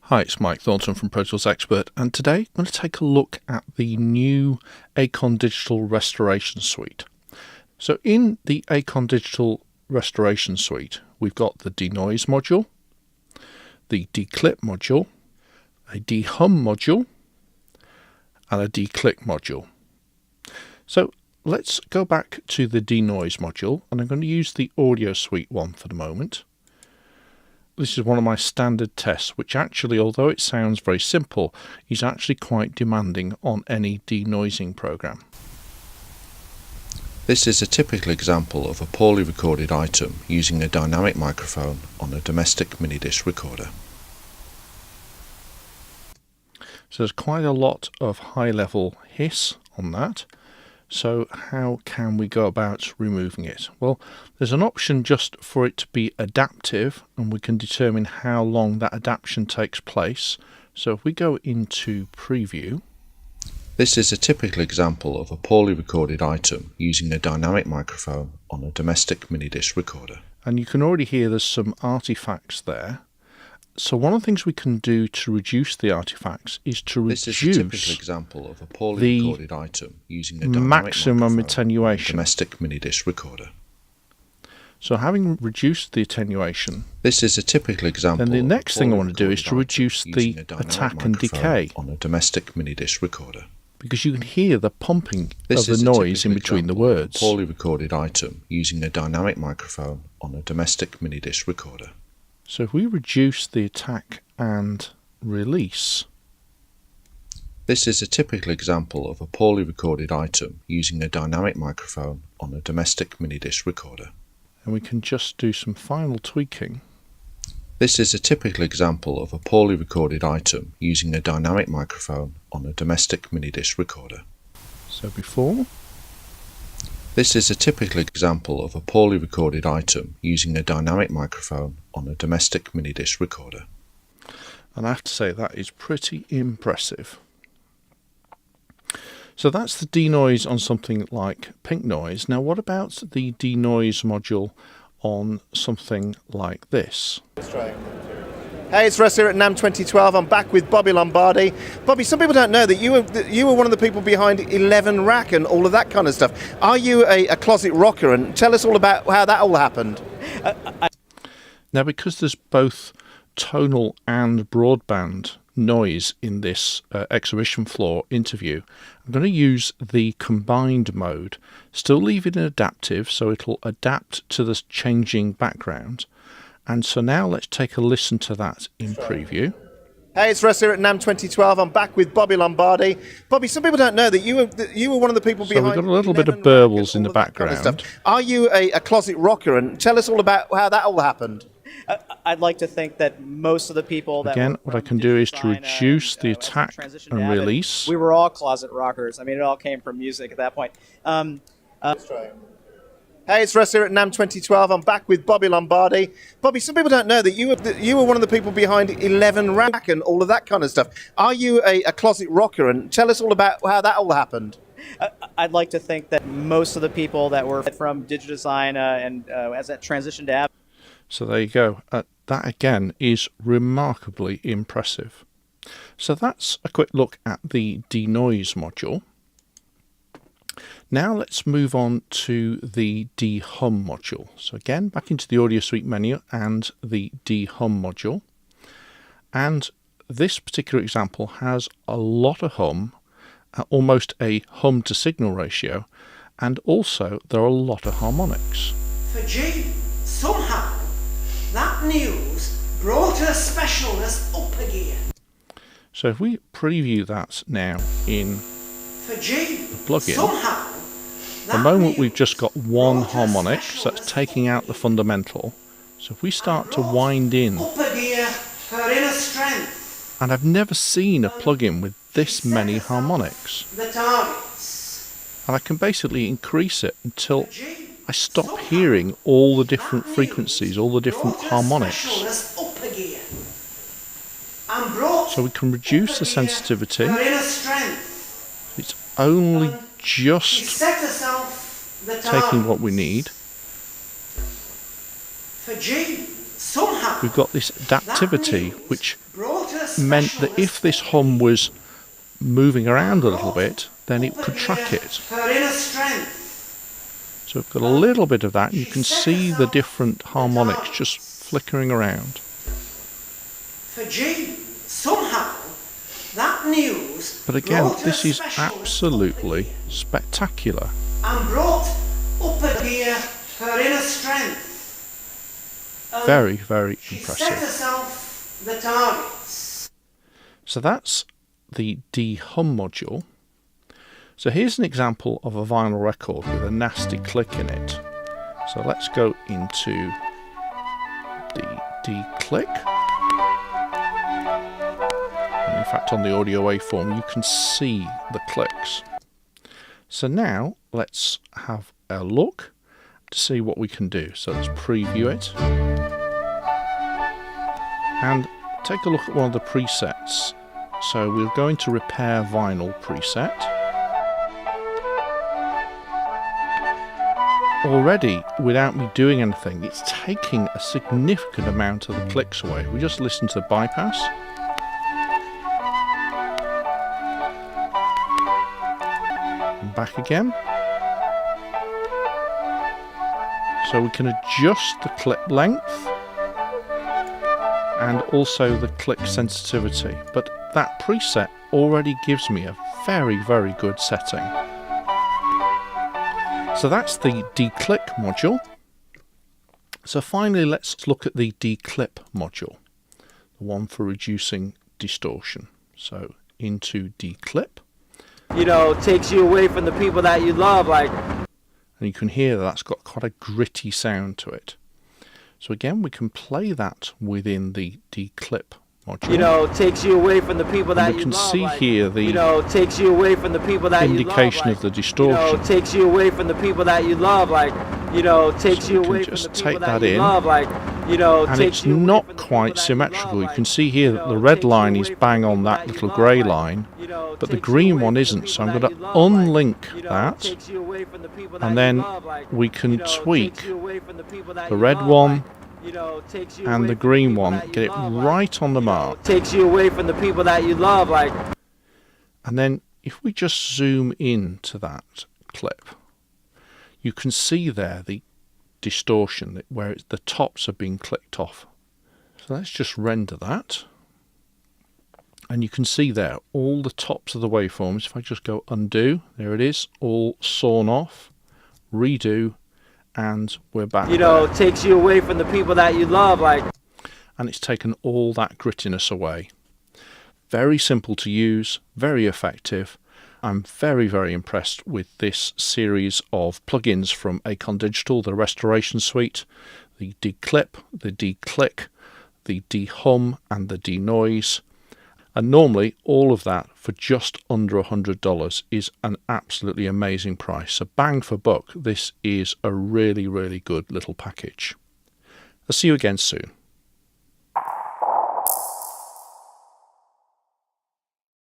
Hi, it's Mike Thornton from Pro Tools Expert, and today I'm going to take a look at the new Acon Digital Restoration Suite. So in the Acon Digital Restoration Suite, we've got the denoise module, the declip module, a dehum module, and a declick module. So let's go back to the denoise module, and I'm going to use the audio suite one for the moment. This is one of my standard tests, which actually, although it sounds very simple, is actually quite demanding on any denoising program. This is a typical example of a poorly recorded item using a dynamic microphone on a domestic mini-disc recorder. So there's quite a lot of high-level hiss on that. So how can we go about removing it? Well, there's an option just for it to be adaptive, and we can determine how long that adaptation takes place. So if we go into preview. This is a typical example of a poorly recorded item using a dynamic microphone on a domestic mini-disc recorder. And you can already hear there's some artifacts there. So one of the things we can do to reduce the artifacts is to reduce the maximum attenuation. Domestic mini-disc recorder. So having reduced the attenuation, this is a typical example. Then the next thing I want to do is to reduce the attack and decay on a domestic mini-disc recorder. Because you can hear the pumping of the noise in between the words. Poorly recorded item using a dynamic microphone on a domestic mini-disc recorder. So if we reduce the attack and release. This is a typical example of a poorly recorded item using a dynamic microphone on a domestic mini-disc recorder. And we can just do some final tweaking. This is a typical example of a poorly recorded item using a dynamic microphone on a domestic mini-disc recorder. So before. This is a typical example of a poorly recorded item using a dynamic microphone on a domestic mini-disc recorder. And I have to say that is pretty impressive. So that's the denoise on something like pink noise. Now what about the denoise module on something like this? Hey, it's Russ here at NAMM 2012. I'm back with Bobby Lombardi. Bobby, some people don't know that you were one of the people behind 11 Rack and all of that kind of stuff. Are you a closet rocker? And tell us all about how that all happened. Now, because there's both tonal and broadband noise in this exhibition floor interview, I'm going to use the combined mode, still leave it in adaptive so it'll adapt to the changing background. And so now let's take a listen to that in preview. Hey, it's Russ here at NAMM 2012. I'm back with Bobby Lombardi. Bobby, some people don't know that you were one of the people behind. So we've got a little bit of burbles in the background. Kind of Are you a closet rocker? And tell us all about how that all happened. I'd like to think that most of the people that again, what I can do is to reduce the attack and release. We were all closet rockers. I mean, it all came from music at that point. Hey, it's Russ here at NAMM 2012. I'm back with Bobby Lombardi. Bobby, some people don't know that you were one of the people behind 11 Rack and all of that kind of stuff. Are you a closet rocker? And tell us all about how that all happened. I'd like to think that most of the people that were from digital design and as that transition to app. So there you go. That again is remarkably impressive. So that's a quick look at the denoise module. Now let's move on to the dehum module. So again, back into the audio suite menu and the dehum module. And this particular example has a lot of hum, almost a hum to signal ratio, and also there are a lot of harmonics. For G, somehow that news brought her specialness up a gear. So if we preview that now in For G, the plugin, somehow at the moment we've just got one harmonic, so that's taking out the fundamental. So if we start to wind in, up a gear her inner strength. and I've never seen a plugin with this many harmonics. The targets. And I can basically increase it until I stop hearing all the different frequencies, all the different harmonics. So we can reduce the sensitivity. It's only just taking what we need. For G, somehow We've got this adaptivity, that news which brought a meant that if this hum was moving around a little bit, then it up could track again it. her inner strength. So we've got a little bit of that. You can see the different harmonics just flickering around. For G, somehow that news But again, brought this her is specialist absolutely spectacular. and brought up a gear her inner strength. And Very, very she set impressive. herself the targets. So that's the de-hum module. So here's an example of a vinyl record with a nasty click in it. So let's go into the de-click. And in fact, on the audio waveform, you can see the clicks. So now let's have a look to see what we can do. So let's preview it. And take a look at one of the presets. So we're going to repair vinyl preset. Already, without me doing anything, it's taking a significant amount of the clicks away. We just listen to the bypass. And back again. So we can adjust the clip length and also the click sensitivity, but that preset already gives me a very, very good setting. So that's the de-click module. So finally, let's look at the de-clip module, the one for reducing distortion. So into de-clip. You know, takes you away from the people that you love, like. And you can hear that's got quite a gritty sound to it. So again, we can play that within the de-clip module. You know, takes you away from the people that we you can love. see like, here the you know, takes you away from the people that indication you love, of the like, distortion. You know, takes you away from the people that you love, like. You know, takes So you we can away from just the people take that that you in. love, like. You know, And takes it's you away not from the people quite that you symmetrical. love, You like, can see here that you the know, red takes you line away is from the bang on people that that you little love, grey like, line, you know, but the takes you green away one from the isn't. people So I'm that going you to love, like, unlink you know, that, takes you away from the people that and you then love, like, we can you know, tweak takes you away from the people that the you red love, one like, you know, takes you away and the from green people one, that you get it love, like, right on the you know, mark. takes you away from the people that you love, like. And then if we just zoom in to that clip, you can see there the distortion where the tops are being clicked off. So let's just render that. And you can see there all the tops of the waveforms. If I just go undo, there it is, all sawn off, redo, and we're back. You know, there. takes you away from the people that you love, like. And it's taken all that grittiness away. Very simple to use, very effective. I'm very, very impressed with this series of plugins from Acon Digital, the Restoration Suite, the de-clip, the de-click, the de-hum and the de-noise. And normally all of that for just under $100 is an absolutely amazing price. So bang for buck, this is a really, really good little package. I'll see you again soon.